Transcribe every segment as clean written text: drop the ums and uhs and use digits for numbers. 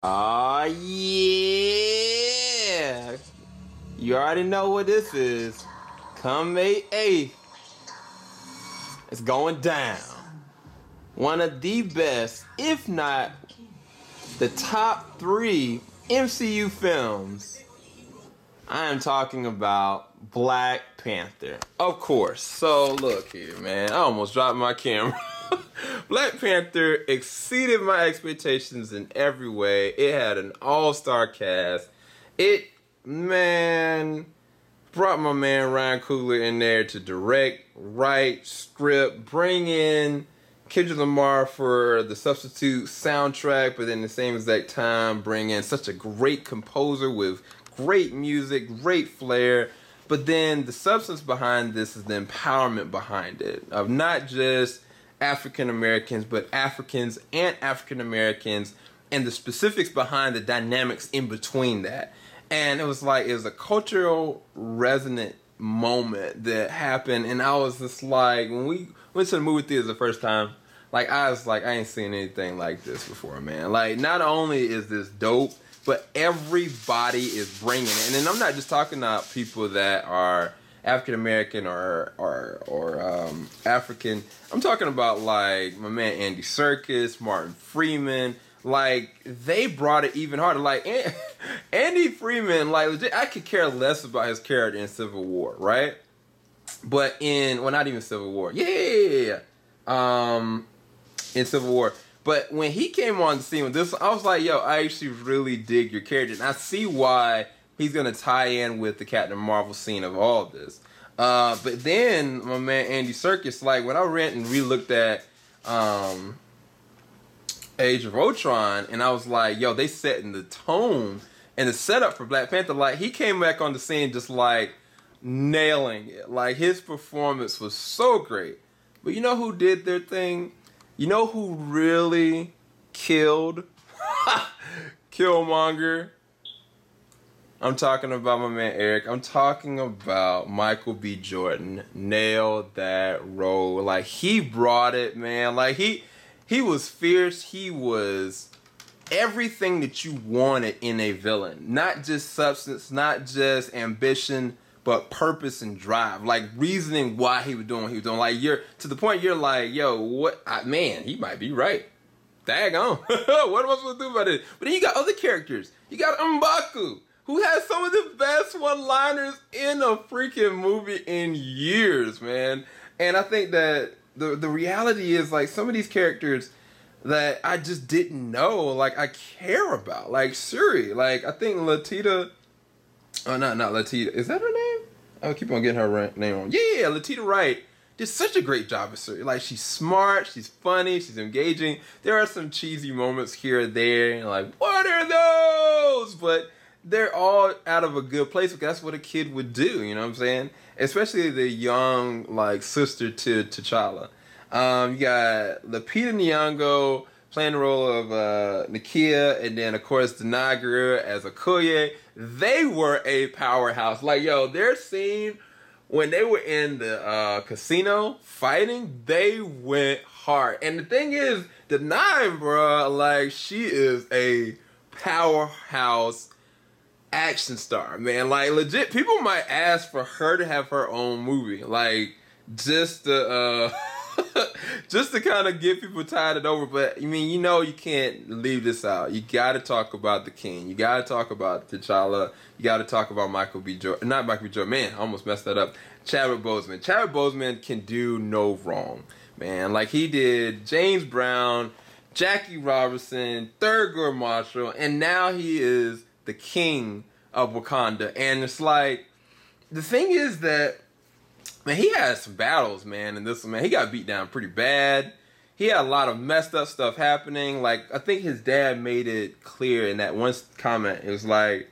Ah, yeah. You already know what this is. Come May 8th, it's going down. One of the best, if not the top three MCU films. I am talking about Black Panther. Of course. So, look here, man. I almost dropped my camera. Black Panther exceeded my expectations in every way. It had an all-star cast. It, man, brought my man Ryan Coogler in there to direct, write, script, bring in Kendrick Lamar for the substitute soundtrack, but in the same exact time bring in such a great composer with great music, great flair. But then the substance behind this is the empowerment behind it of not just African Americans, but Africans and African Americans, and the specifics behind the dynamics in between that. And it was a cultural resonant moment that happened, and I was just like, when we went to the movie theater the first time, I was like, I ain't seen anything like this before, man. Like, not only is this dope, but everybody is bringing it. And then I'm not just talking about people that are African American or African. I'm talking about like my man Andy Serkis, Martin Freeman. Like, they brought it even harder. Like, Andy Freeman, like, legit, I could care less about his character in Civil War, right? But not even Civil War. Yeah. In Civil War. But when he came on the scene with this, I was like, yo, I actually really dig your character. And I see why he's going to tie in with the Captain Marvel scene of all of this. But then, my man Andy Serkis, like, when I went and re-looked at Age of Ultron, and I was like, yo, they setting the tone and the setup for Black Panther. Like, he came back on the scene just, like, nailing it. Like, his performance was so great. But you know who did their thing? You know who really killed Killmonger? I'm talking about my man Eric. I'm talking about Michael B. Jordan. Nailed that role. Like, he brought it, man. Like, he was fierce. He was everything that you wanted in a villain. Not just substance, not just ambition, but purpose and drive. Like, reasoning why he was doing what he was doing. Like, you're to the point you're like, yo, what? Man, he might be right. Daggone. What am I supposed to do about it? But then you got other characters. You got M'Baku, who has some of the best one-liners in a freaking movie in years, man. And I think that the reality is, like, some of these characters that I just didn't know, like, I care about. Like, Shuri. Like, I think Latita... Oh, not Latita. Is that her name? I keep on getting her name wrong. Yeah, Latita Wright did such a great job as Shuri. Like, she's smart, she's funny, she's engaging. There are some cheesy moments here and there, and like, what are those? But they're all out of a good place, because that's what a kid would do, you know what I'm saying? Especially the young, like, sister to T'Challa. You got Lupita Nyong'o playing the role of Nakia, and then, of course, Denai Guerrero as Okoye. They were a powerhouse. Like, yo, their scene when they were in the casino fighting, they went hard. And the thing is, Denai, bro, like, she is a powerhouse action star, man. Like, legit, people might ask for her to have her own movie. Like, just to just to kind of get people tired over. But I mean, you know, you can't leave this out. You got to talk about the King. You got to talk about T'Challa. You got to talk about Michael B. Jordan. Not Michael B. Jordan. Man, I almost messed that up. Chadwick Boseman. Chadwick Boseman can do no wrong, man. Like, he did James Brown, Jackie Robinson, Thurgood Marshall, and now he is the King of Wakanda. And it's like, the thing is that, man, he had some battles, man, and this, man, he got beat down pretty bad. He had a lot of messed up stuff happening. Like, I think his dad made it clear in that one comment. It was like,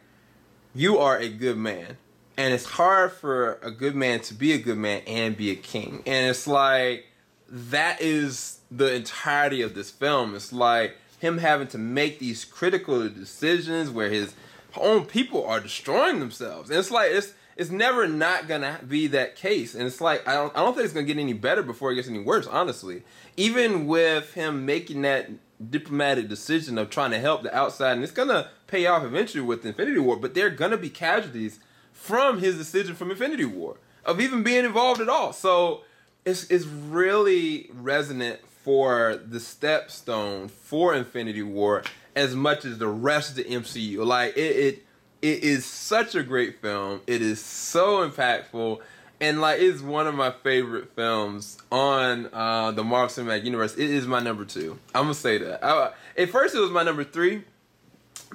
you are a good man. And it's hard for a good man to be a good man and be a king. And it's like, that is the entirety of this film. It's like him having to make these critical decisions where his own people are destroying themselves. And it's like, it's never not gonna be that case. And it's like I don't think it's gonna get any better before it gets any worse, honestly. Even with him making that diplomatic decision of trying to help the outside, and it's gonna pay off eventually with Infinity War, but there are gonna be casualties from his decision from Infinity War of even being involved at all. So it's really resonant for the stepstone for Infinity War as much as the rest of the MCU. Like it is such a great film. It is so impactful, and like it's one of my favorite films on the Marvel Cinematic Universe. It is my number 2. I'm gonna say that. At first, it was my number 3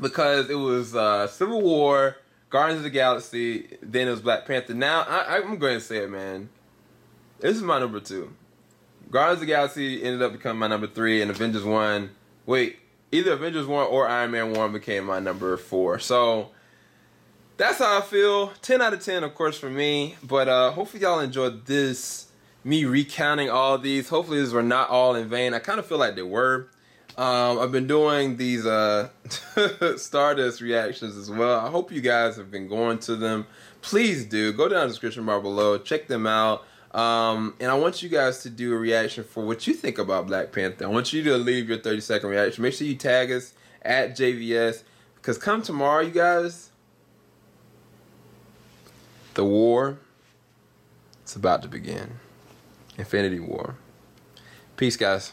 because it was Civil War, Guardians of the Galaxy, then it was Black Panther. Now I'm going to say it, man. This is my number 2. Guardians of the Galaxy ended up becoming my number 3, and Avengers 1. Wait, either Avengers 1 or Iron Man 1 became my number 4. So that's how I feel. 10 out of 10, of course, for me. But hopefully y'all enjoyed this, me recounting all these. Hopefully these were not all in vain. I kind of feel like they were. I've been doing these Stardust reactions as well. I hope you guys have been going to them. Please do. Go down in the description bar below. Check them out. And I want you guys to do a reaction for what you think about Black Panther. I want you to leave your 30-second reaction. Make sure you tag us at JVS. Because come tomorrow, you guys, the war, it's about to begin. Infinity War. Peace, guys.